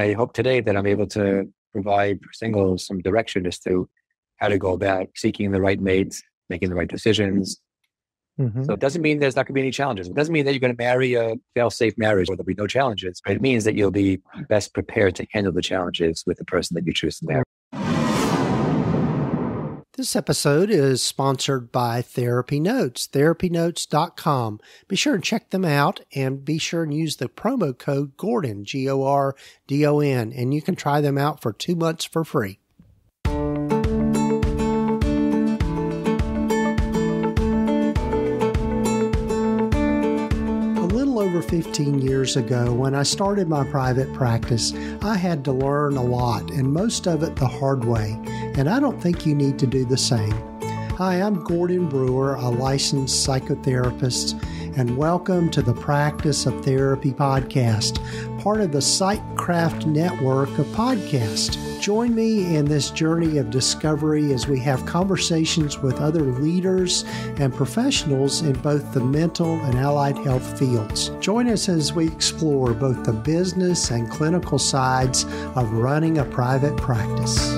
I hope today that I'm able to provide singles some direction as to how to go about seeking the right mates, making the right decisions. So it doesn't mean there's not going to be any challenges. It doesn't mean that you're going to marry a fail-safe marriage or there'll be no challenges, but it means that you'll be best prepared to handle the challenges with the person that you choose to marry. This episode is sponsored by TherapyNotes, therapynotes.com. Be sure and check them out and be sure and use the promo code Gordon, Gordon, and you can try them out for 2 months for free. Over 15 years ago, when I started my private practice, I had to learn a lot, and most of it the hard way, and I don't think you need to do the same. Hi, I'm Gordon Brewer, a licensed psychotherapist, and welcome to the Practice of Therapy podcast, part of the Psychcraft network of podcasts. Join me in this journey of discovery as we have conversations with other leaders and professionals in both the mental and allied health fields. Join us as we explore both the business and clinical sides of running a private practice.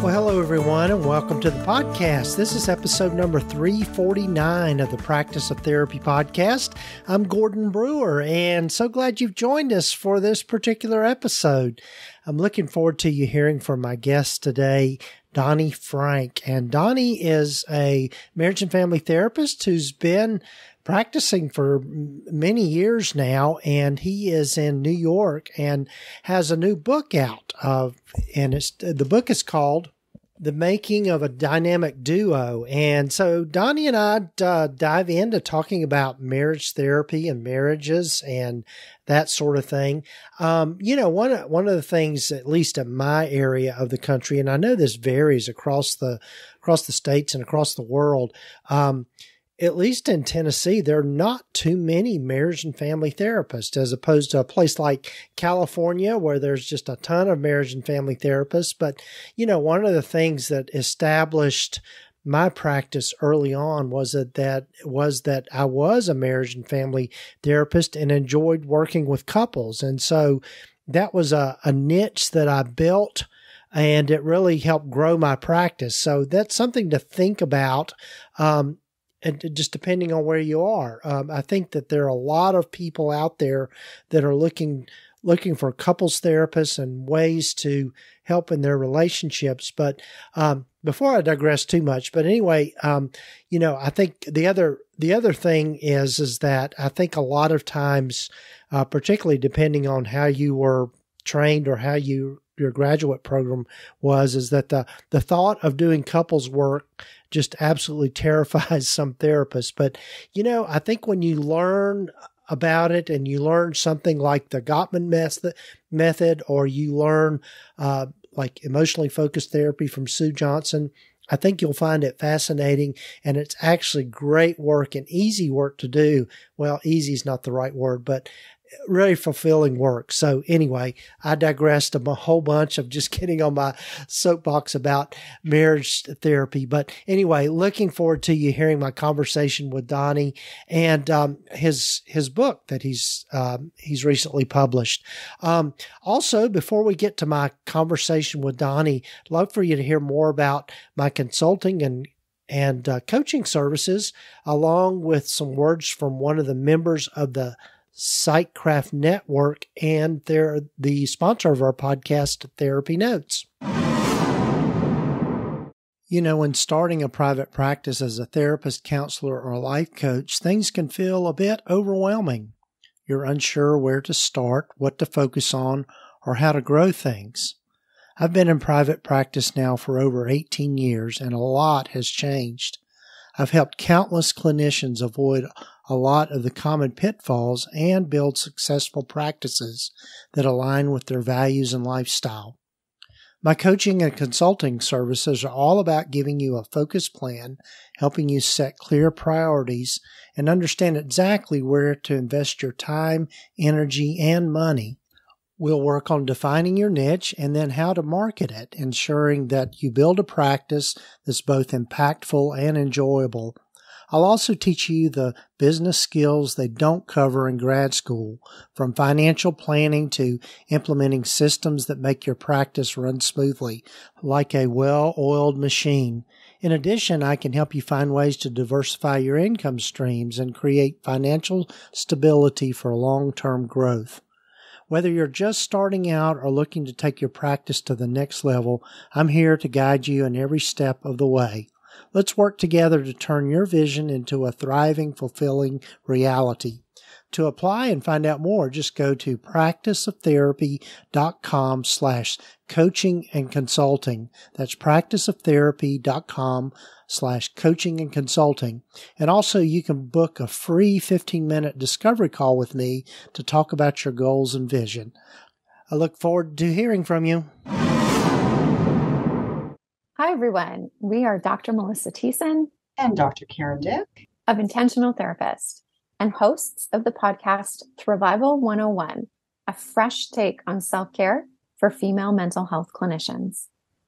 Well, hello, everyone, and welcome to the podcast. This is episode number 349 of the Practice of Therapy podcast. I'm Gordon Brewer, and so glad you've joined us for this particular episode. I'm looking forward to you hearing from my guest today, Donny Frank. And Donny is a marriage and family therapist who's been practicing for many years now, and he is in New York and has a new book out. The book is called The Making of a Dynamic Duo. And so Donny and I dive into talking about marriage therapy and marriages and that sort of thing. One of the things, at least in my area of the country, and I know this varies across the states and across the world, at least in Tennessee, there are not too many marriage and family therapists, as opposed to a place like California where there's just a ton of marriage and family therapists. But, one of the things that established my practice early on was that I was a marriage and family therapist and enjoyed working with couples. And so that was a niche that I built, and it really helped grow my practice. So that's something to think about. And just depending on where you are. I think that there are a lot of people out there that are looking for couples therapists and ways to help in their relationships. But before I digress too much, but anyway, I think the other thing is that I think a lot of times, particularly depending on how you were trained or how your graduate program is that the thought of doing couples work just absolutely terrifies some therapists. But, I think when you learn about it and you learn something like the Gottman method, or you learn like emotionally focused therapy from Sue Johnson, I think you'll find it fascinating, and it's actually great work and easy work to do. Well, easy is not the right word, but really fulfilling work. So anyway, I digressed a whole bunch of just getting on my soapbox about marriage therapy. But anyway, looking forward to you hearing my conversation with Donny and his book that he's recently published. Also, before we get to my conversation with Donny, I'd love for you to hear more about my consulting and coaching services, along with some words from one of the members of the Psychcraft network, and they're the sponsor of our podcast, TherapyNotes. When starting a private practice as a therapist, counselor, or life coach, things can feel a bit overwhelming. You're unsure where to start, what to focus on, or how to grow things. I've been in private practice now for over 18 years, and a lot has changed. I've helped countless clinicians avoid a lot of the common pitfalls and build successful practices that align with their values and lifestyle. My coaching and consulting services are all about giving you a focused plan, helping you set clear priorities, and understand exactly where to invest your time, energy, and money, We'll work on defining your niche and then how to market it, ensuring that you build a practice that's both impactful and enjoyable. I'll also teach you the business skills they don't cover in grad school, from financial planning to implementing systems that make your practice run smoothly, like a well-oiled machine. In addition, I can help you find ways to diversify your income streams and create financial stability for long-term growth. Whether you're just starting out or looking to take your practice to the next level, I'm here to guide you in every step of the way. Let's work together to turn your vision into a thriving, fulfilling reality. To apply and find out more, just go to practiceoftherapy.com/coaching and consulting. That's practiceoftherapy.com/coaching and consulting. And also you can book a free 15-minute discovery call with me to talk about your goals and vision. I look forward to hearing from you. Hi, everyone. We are Dr. Melissa Thiessen and Dr. Karen Dick of Intentional Therapist and hosts of the podcast Thrivival 101, a fresh take on self-care for female mental health clinicians.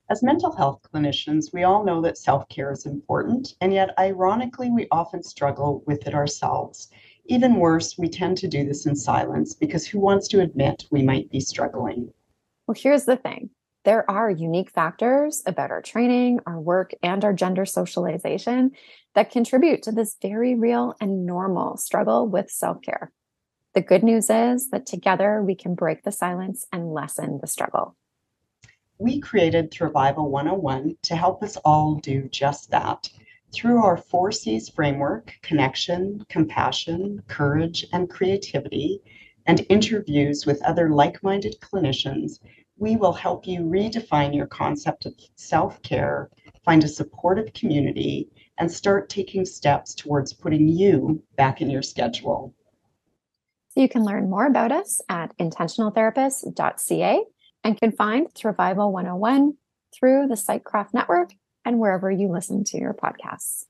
As mental health clinicians, we all know that self-care is important, and yet ironically, we often struggle with it ourselves. Even worse, we tend to do this in silence because who wants to admit we might be struggling? Well, here's the thing. There are unique factors about our training, our work, and our gender socialization that contribute to this very real and normal struggle with self-care. The good news is that together we can break the silence and lessen the struggle. We created Thrivival 101 to help us all do just that. Through our 4 C's framework, connection, compassion, courage, and creativity, and interviews with other like-minded clinicians, we will help you redefine your concept of self-care, find a supportive community, and start taking steps towards putting you back in your schedule. So you can learn more about us at intentionaltherapist.ca and can find Thrivival 101 through the Sightcraft Network and wherever you listen to your podcasts.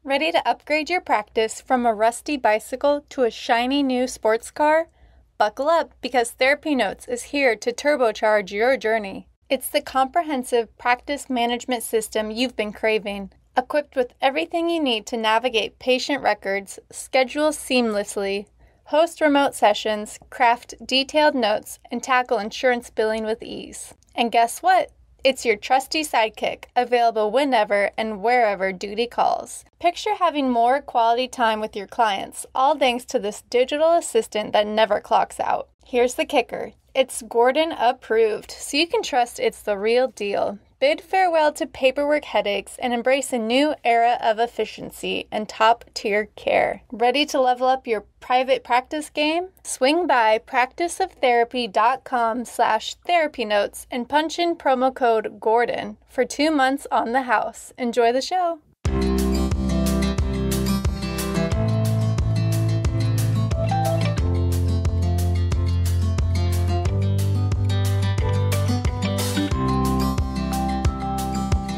Ready to upgrade your practice from a rusty bicycle to a shiny new sports car? Buckle up, because TherapyNotes is here to turbocharge your journey. It's the comprehensive practice management system you've been craving, equipped with everything you need to navigate patient records, schedule seamlessly, host remote sessions, craft detailed notes, and tackle insurance billing with ease. And guess what? It's your trusty sidekick, available whenever and wherever duty calls. Picture having more quality time with your clients, all thanks to this digital assistant that never clocks out. Here's the kicker. It's Gordon approved, so you can trust it's the real deal. Bid farewell to paperwork headaches and embrace a new era of efficiency and top-tier care. Ready to level up your private practice game? Swing by practiceoftherapy.com/therapynotes and punch in promo code GORDON for 2 months on the house. Enjoy the show.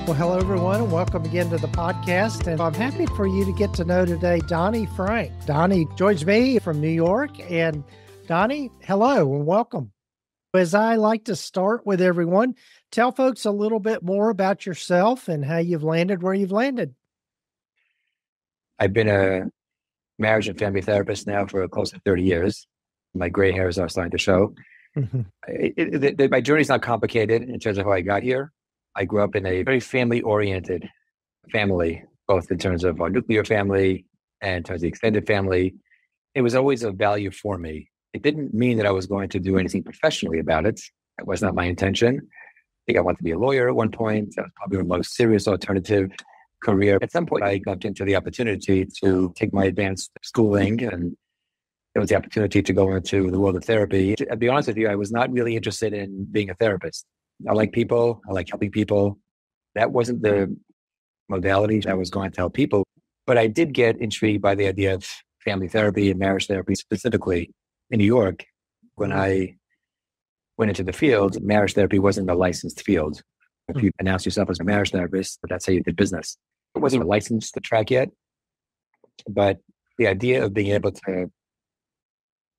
Well, hello, everyone, and welcome again to the podcast. And I'm happy for you to get to know today Donny Frank. Donny joins me from New York. And Donny, hello and welcome. As I like to start with everyone, tell folks a little bit more about yourself and how you've landed where you've landed. I've been a marriage and family therapist now for close to 30 years. My gray hairs are starting to show. Mm-hmm. My journey's not complicated in terms of how I got here. I grew up in a very family-oriented family, both in terms of our nuclear family and in terms of the extended family. It was always of value for me. It didn't mean that I was going to do anything professionally about it. That was not my intention. I think I wanted to be a lawyer at one point. That was probably my most serious alternative career. At some point, I got into the opportunity to take my advanced schooling, and it was the opportunity to go into the world of therapy. To be honest with you, I was not really interested in being a therapist. I like people. I like helping people. That wasn't the modality I was going to help people. But I did get intrigued by the idea of family therapy and marriage therapy, specifically in New York. When I went into the field, marriage therapy wasn't a licensed field. If you announced yourself as a marriage therapist, that's how you did business. It wasn't a licensed track yet. But the idea of being able to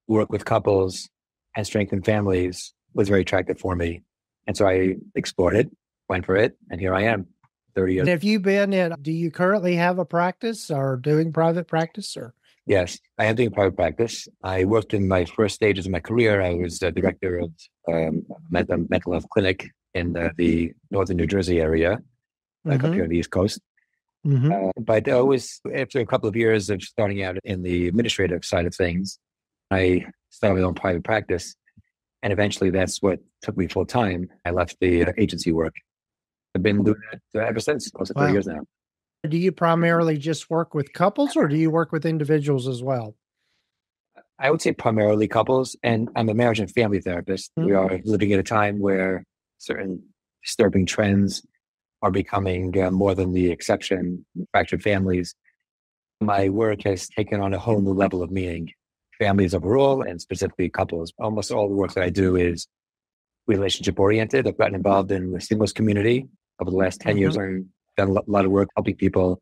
work with couples and strengthen families was very attractive for me. And so I explored it, went for it, and here I am, 30 years. And have you been in, do you currently have a practice or doing private practice or? Yes, I am doing private practice. I worked in my first stages of my career. I was the director of a mental health clinic in the northern New Jersey area, like up here on the East Coast. But always, after a couple of years of starting out in the administrative side of things, I started my own private practice. And eventually that's what took me full time. I left the agency work. I've been doing that ever since, close to 30 years now. Do you primarily just work with couples or do you work with individuals as well? I would say primarily couples, and I'm a marriage and family therapist. We are living at a time where certain disturbing trends are becoming more than the exception, fractured families. My work has taken on a whole new level of meaning. Families overall, and specifically couples. Almost all the work that I do is relationship oriented. I've gotten involved in the singles community over the last 10 years. I've done a lot of work helping people.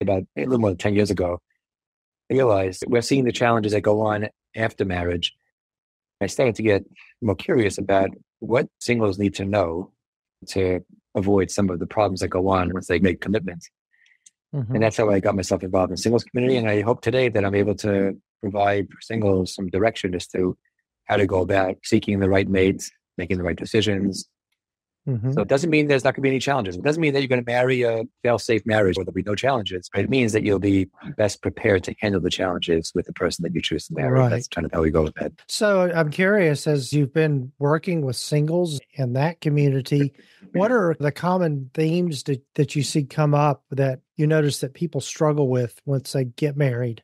About a little more than 10 years ago, I realized we're seeing the challenges that go on after marriage. I started to get more curious about what singles need to know to avoid some of the problems that go on once they make commitments. And that's how I got myself involved in the singles community. And I hope today that I'm able to provide singles some direction as to how to go about seeking the right mates, making the right decisions. So it doesn't mean there's not going to be any challenges. It doesn't mean that you're going to marry a fail-safe marriage where there'll be no challenges. But it means that you'll be best prepared to handle the challenges with the person that you choose to marry. That's kind of how we go with that. So I'm curious, as you've been working with singles in that community, what are the common themes that you see come up that you notice that people struggle with once they get married?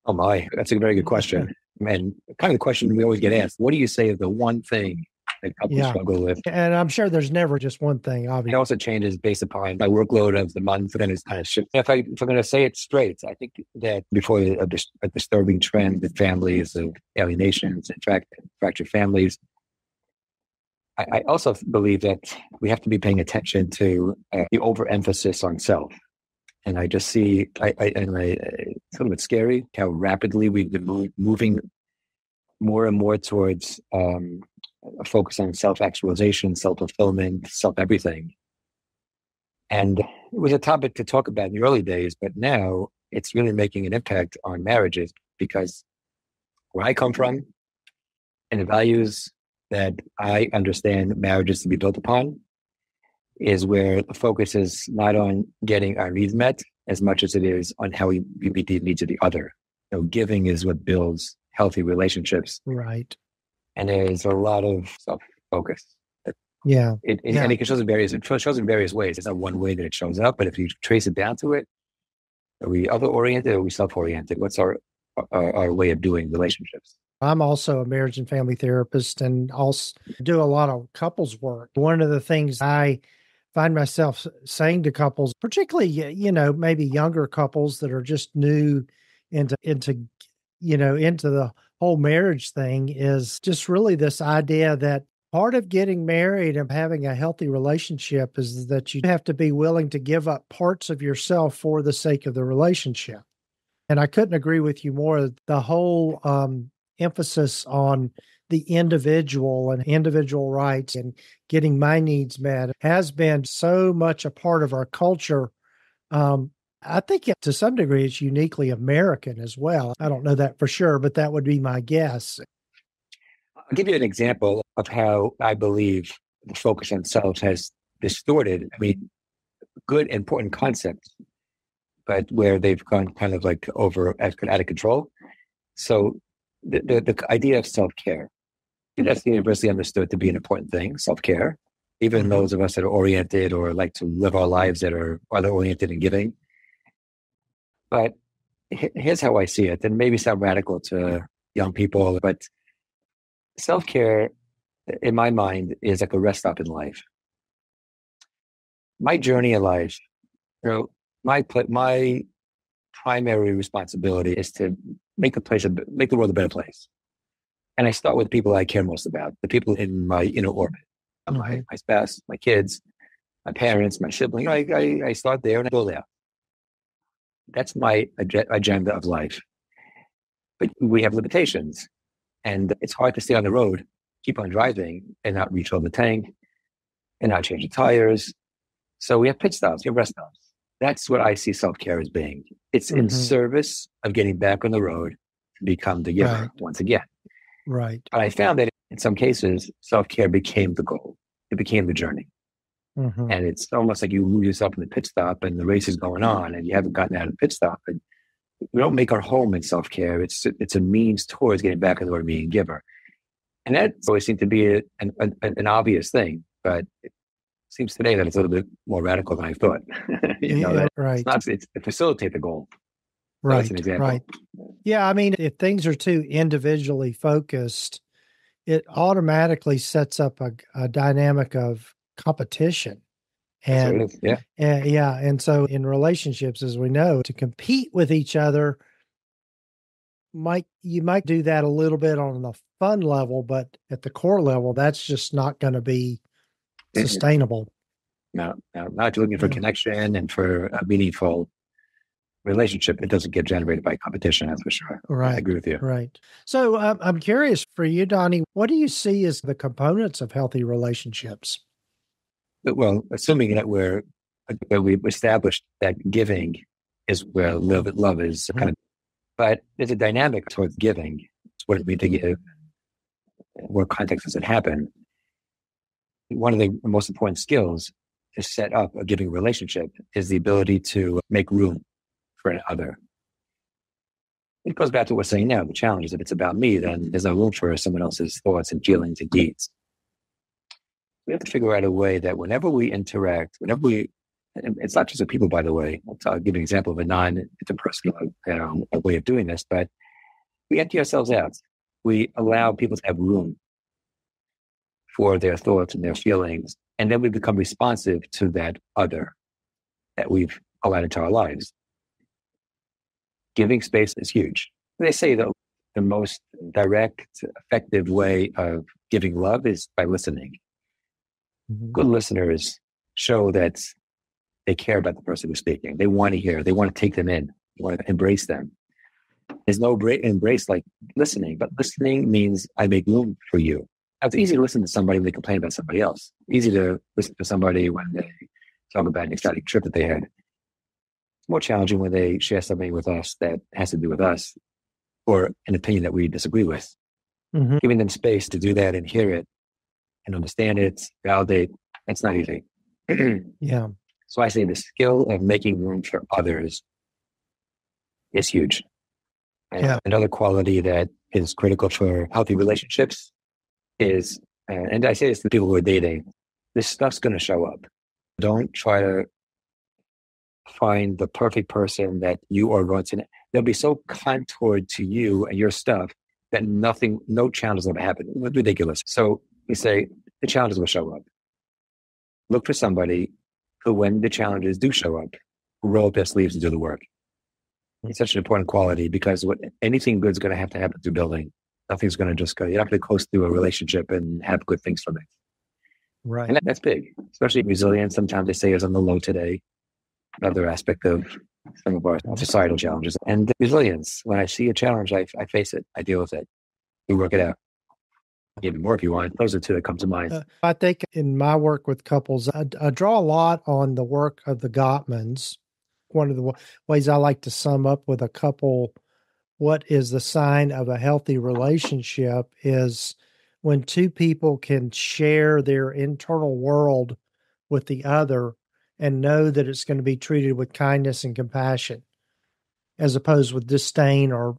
Oh my, that's a very good question. And kind of the question we always get asked, what do you say is the one thing that couples struggle with? And I'm sure there's never just one thing, obviously. It also changes based upon my workload of the month, and it's kind of shifts. If I'm going to say it straight, I think that before a disturbing trend with families of alienations and fractured families, I also believe that we have to be paying attention to the overemphasis on self. And I just see, it's a little bit scary how rapidly we've been moving more and more towards a focus on self-actualization, self-fulfillment, self-everything. And it was a topic to talk about in the early days, but now it's really making an impact on marriages because where I come from and the values that I understand marriages to be built upon is where the focus is not on getting our needs met as much as it is on how we meet the needs of the other. Giving is what builds healthy relationships. Right. And there's a lot of self-focus. And it shows in various ways. It's not one way that it shows up, but if you trace it down to it, are we other-oriented or are we self-oriented? What's our way of doing relationships? I'm also a marriage and family therapist and also do a lot of couples work. One of the things I find myself saying to couples, particularly, maybe younger couples that are just new into the whole marriage thing, is just really this idea that part of getting married and having a healthy relationship is that you have to be willing to give up parts of yourself for the sake of the relationship. And I couldn't agree with you more. The whole emphasis on the individual and individual rights and getting my needs met has been so much a part of our culture. I think to some degree it's uniquely American as well. I don't know that for sure, but that would be my guess. I'll give you an example of how I believe the focus on self has distorted, good, important concepts, but where they've gone kind of like out of control. So the idea of self-care, that's universally understood to be an important thing, self-care. Even those of us that are oriented or like to live our lives that are other-oriented and giving. But here's how I see it, and maybe sound radical to young people, but self-care, in my mind, is like a rest stop in life. My journey in life, my primary responsibility is to make the world a better place. And I start with the people I care most about, the people in my inner orbit, my spouse, my kids, my parents, my siblings. I start there and I go there. That's my agenda of life. But we have limitations. And it's hard to stay on the road, keep on driving and not refill the tank and not change the tires. So we have pit stops, we have rest stops. That's what I see self-care as being. It's in service of getting back on the road to become the giver once again. Right. But I found that in some cases, self-care became the goal. It became the journey. And it's almost like you lose yourself in the pit stop and the race is going on and you haven't gotten out of the pit stop. And we don't make our home in self-care. It's a means towards getting back on the road and being a giver. And that always seemed to be an obvious thing, but it seems today that it's a little bit more radical than I thought. It's to facilitate the goal. So that's an example. Right. Yeah. I mean, if things are too individually focused, it automatically sets up a dynamic of competition. And and so in relationships, as we know, to compete with each other, you might do that a little bit on the fun level, but at the core level, that's just not going to be sustainable. No, not looking for connection and for a meaningful relationship. It doesn't get generated by competition, that's for sure. Right. I agree with you. Right. So I'm curious for you, Donny, what do you see as the components of healthy relationships? Well, assuming that we've established that giving is where love is kind of, but there's a dynamic towards giving. It's what it means to give. What context does it happen? One of the most important skills to set up a giving relationship is the ability to make room for another. It goes back to what we're saying now. The challenge is if it's about me, then there's no room for someone else's thoughts and feelings and deeds. We have to figure out a way that whenever we interact, it's not just with people, by the way. I'll give you an example of a non-interpersonal way of doing this, but we empty ourselves out. We allow people to have room for their thoughts and their feelings, and then we become responsive to that other that we've allowed into our lives. Giving space is huge. They say, though, the most direct, effective way of giving love is by listening. Good listeners show that they care about the person who's speaking. They want to hear. They want to take them in. They want to embrace them. There's no embrace like listening, but listening means I make room for you. Now, it's easy to listen to somebody when they complain about somebody else. Easy to listen to somebody when they talk about an exciting trip that they had. It's more challenging when they share something with us that has to do with us or an opinion that we disagree with. Giving them space to do that and hear it and understand it, validate, that's not easy. So I say the skill of making room for others is huge. And another quality that is critical for healthy relationships is, and I say this to people who are dating, this stuff's going to show up. Don't try to find the perfect person that you are going to, they'll be so contoured to you and your stuff that no challenges will happen. It's ridiculous. So we say the challenges will show up. Look for somebody who, when the challenges do show up, will roll up their sleeves and do the work. It's such an important quality because anything good is going to happen through building. Nothing's going to just go. You're not going to coast through a relationship and have good things from it. Right. And that's big, especially resilience. Sometimes they say is on the low today. Another aspect of some of our societal challenges. And resilience. When I see a challenge, I face it. I deal with it. We work it out. Even more if you want. Those are two that come to mind. I think in my work with couples, I draw a lot on the work of the Gottmans. One of the ways I like to sum up with a couple, what is the sign of a healthy relationship is when two people can share their internal world with the other and know that it's going to be treated with kindness and compassion, as opposed with disdain or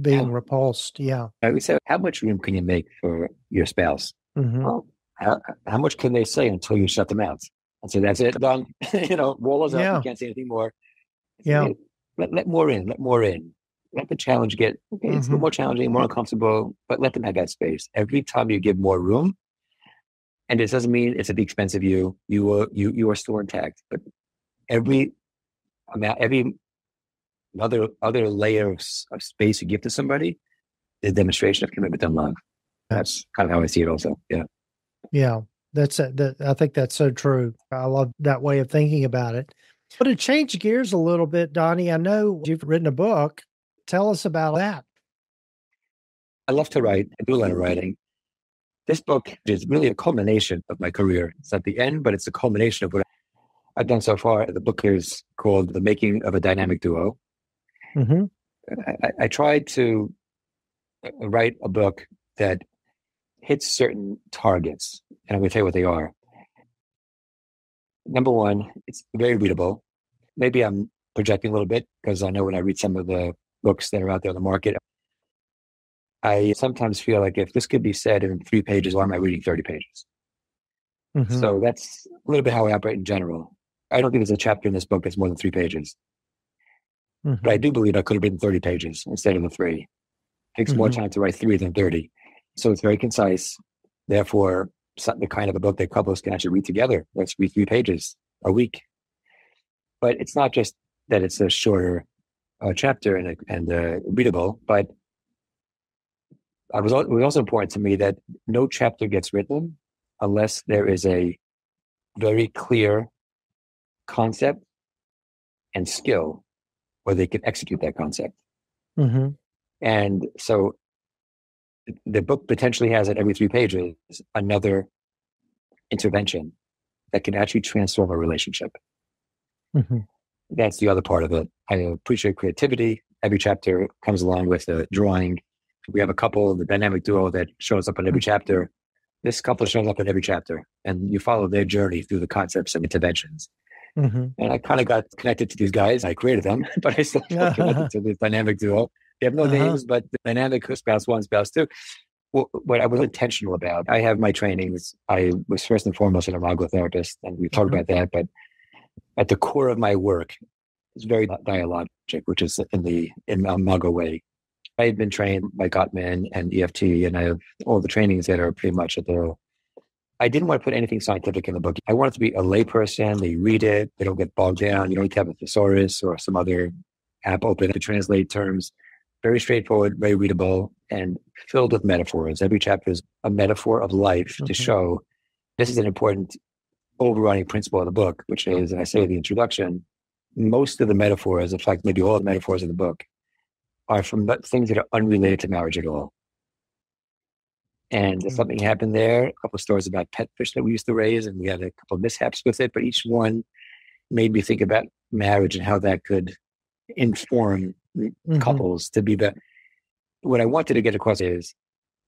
being repulsed. Yeah. We say, how much room can you make for your spouse? Well, how much can they say until you shut them out? And say, that's it, done. Wall is up. You can't say anything more. Yeah. Let more in. Let the challenge get, it's a little more challenging, more uncomfortable, but let them have that space. Every time you give more room, and this doesn't mean it's at the expense of you. You are still intact. But every other layer of space you give to somebody is a demonstration of commitment and love. That's kind of how I see it also. Yeah. Yeah. I think that's so true. I love that way of thinking about it. But to change gears a little bit, Donny, I know you've written a book. Tell us about that. I love to write. I do a lot of writing. This book is really a culmination of my career. It's at the end, but it's a culmination of what I've done so far. The book is called The Making of a Dynamic Duo. Mm-hmm. I tried to write a book that hits certain targets, and I'm going to tell you what they are. Number one, it's very readable. Maybe I'm projecting a little bit because I know when I read some of the books that are out there on the market, I sometimes feel like if this could be said in 3 pages, why am I reading 30 pages? Mm-hmm. So that's a little bit how I operate in general. I don't think there's a chapter in this book that's more than 3 pages. Mm-hmm. But I do believe I could have written 30 pages instead of the 3. It takes more time to write 3 than 30. So it's very concise. Therefore, the kind of a book that couples can actually read together. Let's read 3 pages a week. But it's not just that it's a shorter chapter and readable, but it was also important to me that no chapter gets written unless there is a very clear concept and skill where they can execute that concept. Mm-hmm. And so the book potentially has at every 3 pages another intervention that can actually transform a relationship. Mm-hmm. That's the other part of it. I appreciate creativity. Every chapter comes along with a drawing. We have a couple, the dynamic duo that shows up in every chapter. This couple shows up in every chapter, and you follow their journey through the concepts and interventions. Mm-hmm. And I kind of got connected to these guys. I created them, but I still feel connected to the dynamic duo. They have no names, but the dynamic spouse 1, spouse 2. What I was intentional about, I have my trainings. I was first and foremost an imago therapist, and we talked about that. But at the core of my work is very dialogic, which is in imago way. I had been trained by Gottman and EFT, and I have all the trainings that are pretty much at the. I didn't want to put anything scientific in the book. I wanted to be a layperson. They read it. They don't get bogged down. You don't need to have a thesaurus or some other app open to translate terms. Very straightforward, very readable, and filled with metaphors. Every chapter is a metaphor of life to show this is an important overriding principle of the book, which is, and I say in the introduction, most of the metaphors, in fact, maybe all the metaphors in the book, are from things that are unrelated to marriage at all. And something happened there, a couple of stories about pet fish that we used to raise, and we had a couple of mishaps with it, but each one made me think about marriage and how that could inform couples to be better. What I wanted to get across is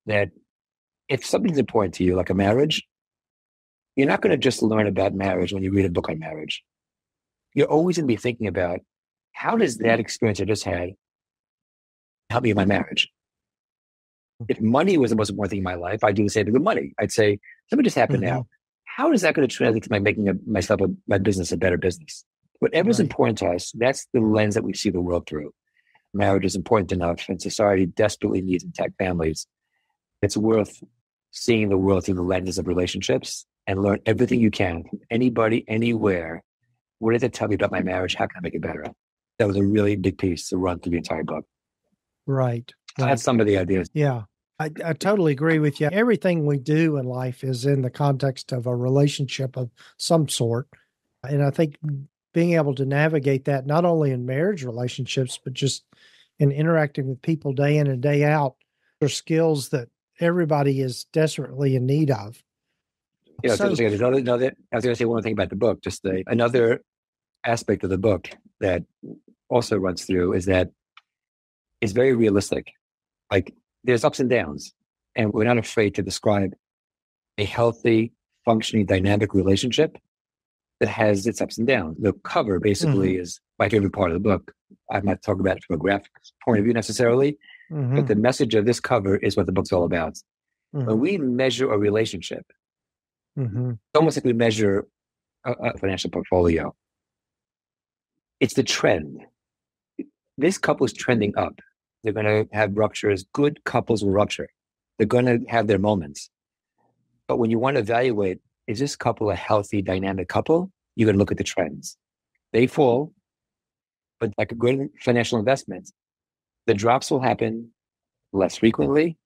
that if something's important to you, like a marriage, you're not going to just learn about marriage when you read a book on marriage. You're always going to be thinking about, how does that experience I just had help me in my marriage? If money was the most important thing in my life, I'd do the same thing with money. I'd say, something just happened now. How is that going to translate to my making my business a better business? Whatever's important to us, that's the lens that we see the world through. Marriage is important enough, and society desperately needs intact families. It's worth seeing the world through the lenses of relationships and learn everything you can from anybody, anywhere. What did it tell me about my marriage? How can I make it better? That was a really big piece to run through the entire book. Right. That's some of the ideas. Yeah, I totally agree with you. Everything we do in life is in the context of a relationship of some sort. And I think being able to navigate that, not only in marriage relationships, but just in interacting with people day in and day out, are skills that everybody is desperately in need of. Yeah, so, I was going to say one thing about the book. Just another aspect of the book that also runs through is that it's very realistic. Like, there's ups and downs, and we're not afraid to describe a healthy, functioning, dynamic relationship that has its ups and downs. The cover basically is my favorite part of the book. I'm not talking about it from a graphic point of view necessarily, but the message of this cover is what the book's all about. When we measure a relationship, it's almost like we measure a financial portfolio. It's the trend. This couple is trending up. They're going to have ruptures. Good couples will rupture. They're going to have their moments. But when you want to evaluate, is this couple a healthy, dynamic couple? You're going to look at the trends. They fall, but like a good financial investment, the drops will happen less frequently,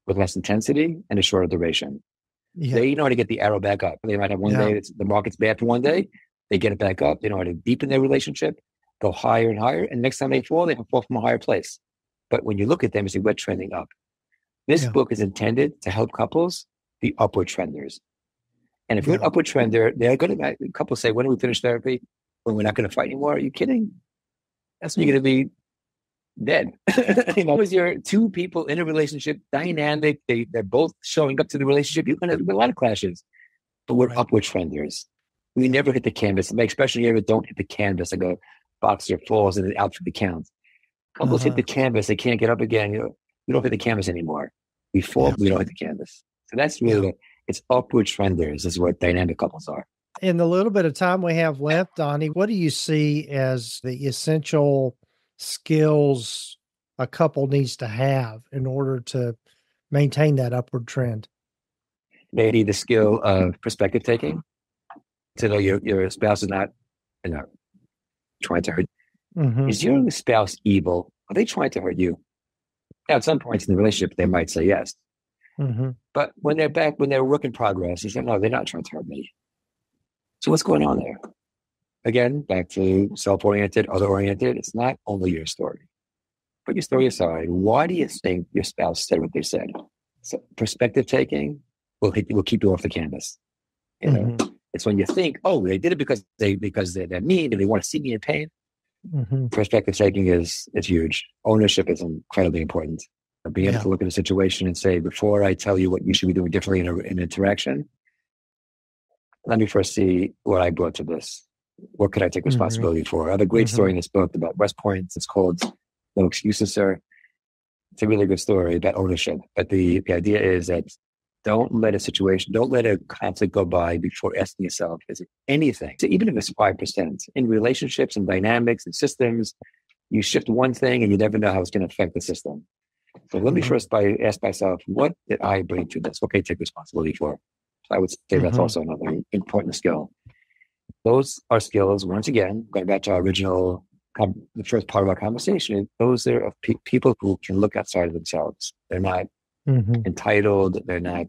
with less intensity, and a shorter duration. Yeah. They know how to get the arrow back up. They might have one day, the market's bad for one day. They get it back up. They know how to deepen their relationship, go higher and higher. And next time they fall from a higher place. But when you look at them, you say, we're trending up. This book is intended to help couples be upward trenders. And if you're an upward trender, they're going to, couples say, when do we finish therapy? When we're not going to fight anymore? Are you kidding? That's when you're going to be dead. As you're two people in a relationship, dynamic, they're both showing up to the relationship, you're going to have a lot of clashes. But we're upward trenders. We never hit the canvas. My expression here, don't hit the canvas like a boxer falls and out for the count. Couples hit the canvas, they can't get up again. We don't hit the canvas anymore. We fall, we don't hit the canvas. So that's really it's upward trenders is what dynamic couples are. In the little bit of time we have left, Donny, what do you see as the essential skills a couple needs to have in order to maintain that upward trend? They need the skill of perspective taking to know your spouse is not trying to hurt. Is your spouse evil? Are they trying to hurt you? Now, at some points in the relationship, they might say yes. But when they're work in progress, you say, no, they're not trying to hurt me. So what's going on there? Again, back to self-oriented, other-oriented. It's not only your story. Put your story aside. Why do you think your spouse said what they said? So perspective taking will keep you off the canvas. It's when you think, oh, they did it because they're mean and they want to see me in pain. Perspective taking is huge. Ownership is incredibly important. Being able to look at a situation and say, before I tell you what you should be doing differently in an interaction, let me first see what I brought to this. What could I take responsibility for? I have a great story in this book about West Point. It's called No Excuses, Sir. It's a really good story about ownership. But the idea is that don't let a conflict go by before asking yourself, is it anything? So even if it's 5%, in relationships and dynamics and systems, you shift one thing and you never know how it's going to affect the system. So let me first ask myself, what did I bring to this? What can I take responsibility for? So I would say that's also another important skill. Those are skills, once again, going back to our original, the first part of our conversation, those are of people who can look outside of themselves. They're not entitled. They're not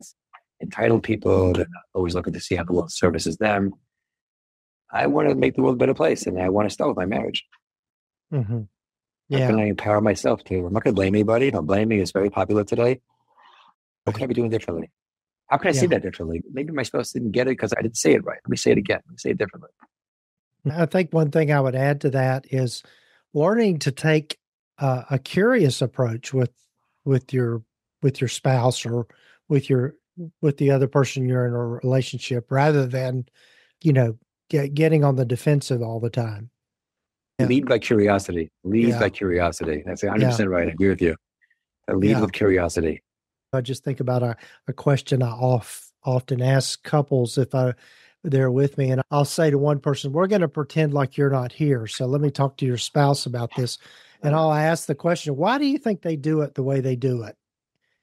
entitled people. They're not always looking to see how the world services them. I want to make the world a better place, and I want to start with my marriage. How can I empower myself to? I'm not going to blame anybody. Blaming is very popular today. What can I be doing differently? How can I say that differently? Maybe my spouse didn't get it because I didn't say it right. Let me say it again. Let me say it differently. I think one thing I would add to that is learning to take a curious approach with your spouse or with the other person you're in a relationship, rather than getting on the defensive all the time. Lead by curiosity. Lead by curiosity. That's 100% right. I agree with you. Lead with curiosity. I just think about a question I often ask couples if they're with me, and I'll say to one person, we're going to pretend like you're not here. So let me talk to your spouse about this. And I'll ask the question, why do you think they do it the way they do it?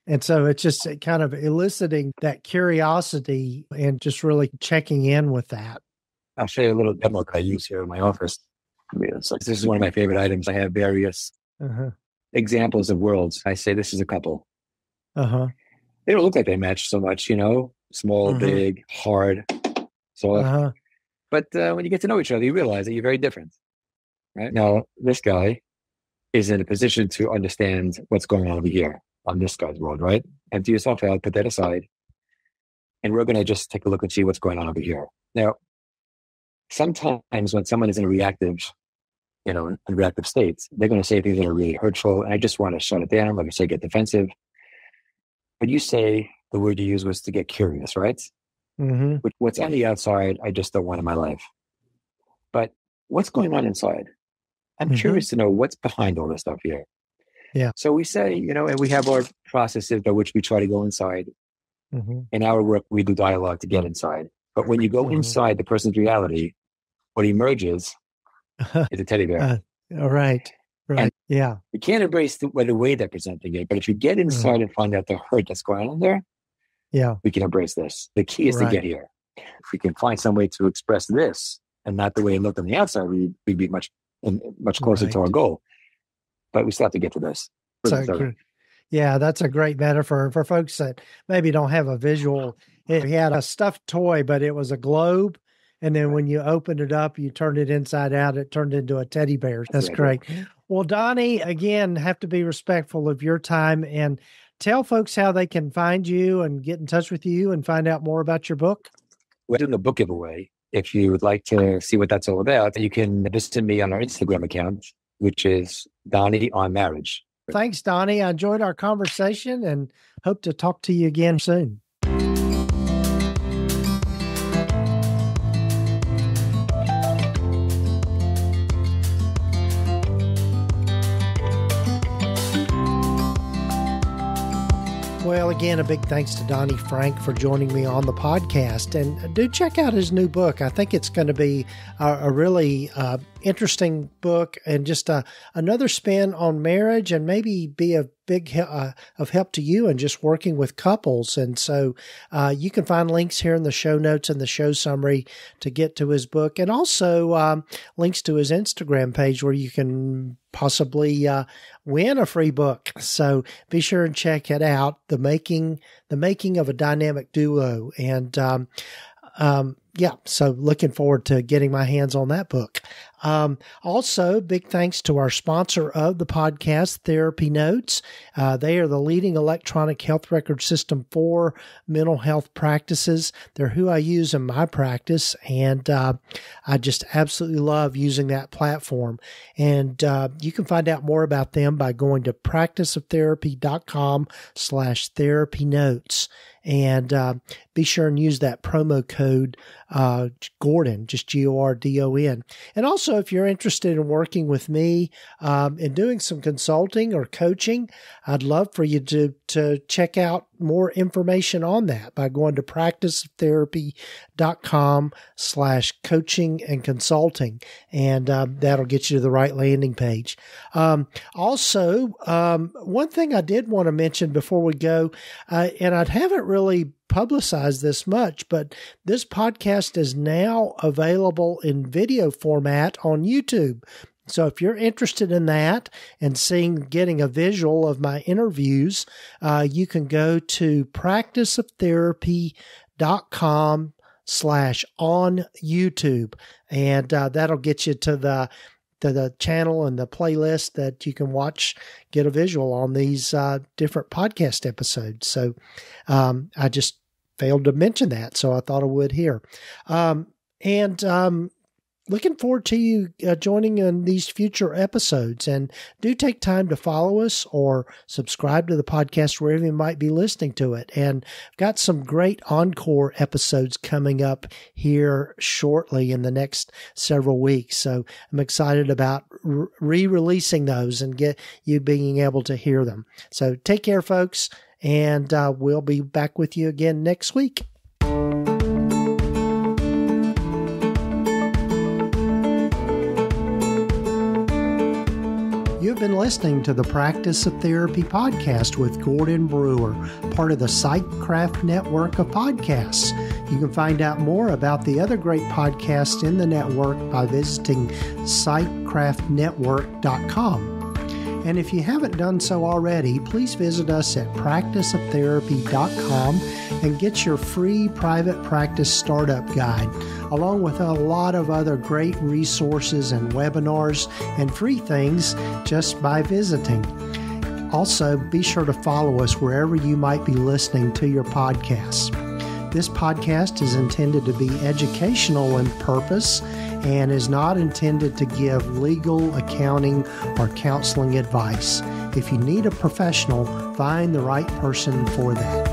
And so it's just kind of eliciting that curiosity and just really checking in with that. I'll show you a little demo I use here in my office. This is one of my favorite items. I have various examples of worlds. I say, this is a couple. They don't look like they match so much, small, big, hard, soft. But when you get to know each other, you realize that you're very different. Right now, this guy is in a position to understand what's going on over here on this guy's world, right? Empty yourself out, put that aside. And we're going to just take a look and see what's going on over here. Now, sometimes when someone is in a reactive state, they're going to say things that are really hurtful. And I just want to shut it down. Like I say, get defensive. But you say the word you used was to get curious, right? What's on the outside, I just don't want in my life. But what's going on inside? I'm curious to know what's behind all this stuff here. So we say, and we have our processes by which we try to go inside. In our work, we do dialogue to get inside. But when you go inside the person's reality, what emerges is a teddy bear. Right. And you can't embrace the way they're presenting it. But if you get inside and find out the hurt that's going on there, we can embrace this. The key is to get here. If we can find some way to express this and not the way it looked on the outside, we'd be much closer to our goal. But we still have to get to this. That's a great metaphor for folks that maybe don't have a visual. He had a stuffed toy, but it was a globe. And then when you opened it up, you turned it inside out, it turned into a teddy bear. That's great. Well, Donny, again, have to be respectful of your time. And tell folks how they can find you and get in touch with you and find out more about your book. We're doing a book giveaway. If you would like to see what that's all about, you can visit me on our Instagram account, which is Donny on Marriage. Thanks, Donny. I enjoyed our conversation and hope to talk to you again soon. Well, again, a big thanks to Donny Frank for joining me on the podcast. And do check out his new book. I think it's going to be a really interesting book and just another spin on marriage and maybe be a big of help to you and just working with couples. And so you can find links here in the show notes and the show summary to get to his book, and also links to his Instagram page where you can possibly win a free book. So be sure and check it out. The making of a dynamic duo. And yeah, so looking forward to getting my hands on that book. Also, big thanks to our sponsor of the podcast, TherapyNotes. They are the leading electronic health record system for mental health practices. They're who I use in my practice, and I just absolutely love using that platform. And you can find out more about them by going to practiceoftherapy.com/therapynotes. And be sure and use that promo code Gordon, just Gordon. And also, if you're interested in working with me and doing some consulting or coaching, I'd love for you to check out more information on that by going to practiceoftherapy.com/coaching and consulting. And that'll get you to the right landing page. Also, one thing I did want to mention before we go, and I haven't really publicized this much, but this podcast is now available in video format on YouTube. So if you're interested in that and getting a visual of my interviews, you can go to practiceoftherapy.com/on YouTube, and that'll get you to the channel and the playlist that you can watch, get a visual on these different podcast episodes. So I just failed to mention that, so I thought I would here. Looking forward to you joining in these future episodes. And do take time to follow us or subscribe to the podcast wherever you might be listening to it. And I've got some great encore episodes coming up here shortly in the next several weeks. So I'm excited about re-releasing those and get you being able to hear them. So take care, folks, and we'll be back with you again next week. You've been listening to the Practice of Therapy podcast with Gordon Brewer, part of the PsychCraft network of podcasts. You can find out more about the other great podcasts in the network by visiting psychcraftnetwork.com. And if you haven't done so already, please visit us at practiceoftherapy.com and get your free private practice startup guide, along with a lot of other great resources and webinars and free things just by visiting. Also, be sure to follow us wherever you might be listening to your podcasts. This podcast is intended to be educational in purpose and is not intended to give legal, accounting, or counseling advice. If you need a professional, find the right person for that.